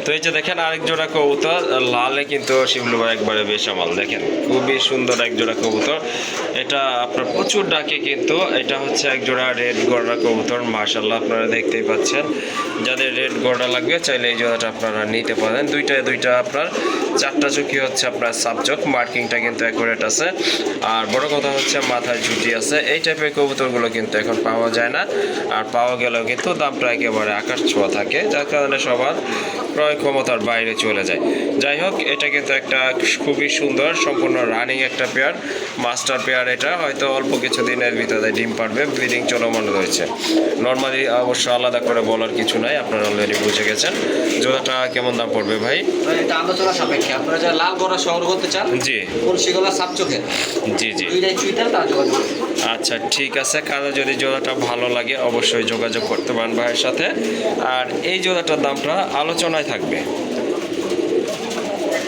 তো এই যে দেখেন আরেক জোড়া কবুতর, লালে কিন্তু শিবলু ভাই একবারে বেসামাল, দেখেন খুবই সুন্দর এক জোড়া কবুতর। এটা আপনার প্রচুর ডাকে, কিন্তু এটা হচ্ছে এক জোড়া রেড গড়া কবুতর। মাশাআল্লাহ আপনারা দেখতেই পাচ্ছেন, যাদের রেড গড়া লাগবে চাইলে এই জোড়াটা আপনারা নিতে পারেন। দুইটা আপনার চারটা চোখই হচ্ছে আপনার সাবচক, মার্কিংটা কিন্তু অ্যাকুরেট আছে। আর বড় কথা হচ্ছে মাথায় ঝুটি আছে। এই টাইপের কবুতরগুলো কিন্তু এখন পাওয়া যায় না, আর পাওয়া গেলেও কিন্তু দামটা একেবারে আকাশ ছোঁয়া থাকে, যার কারণে সবার ক্রয় ক্ষমতার বাইরে চলে যায়। যাই হোক, এটা কিন্তু একটা খুবই সুন্দর সম্পূর্ণ রানিং একটা পেয়ার, মাস্টার পেয়ার। এটা হয়তো অল্প কিছু দিনের ভিতরে ডিম পারবে, ব্রিডিং চলমান রয়েছে। নর্মালি অবশ্য আলাদা করে বলার কিছু নাই, আপনারা অলরেডি বুঝে গেছেন। জোড়াটা কেমন দাম পড়বে ভাই? এটা আলোচনা সাপেক্ষে, আপনারা যারা লাল গড়া সংগ্রহ করতে চান, জি কলসিগলা সাপচোখের, জি জি, দুইটাই চুইটাল, তার যোগাযোগ করুন। আচ্ছা ঠিক আছে, কারো যদি জোড়াটা ভালো লাগে অবশ্যই যোগাযোগ করতে পারেন ভাইয়ের সাথে। আর এই জোড়াটার দামটা আলোচনায় থাকবে।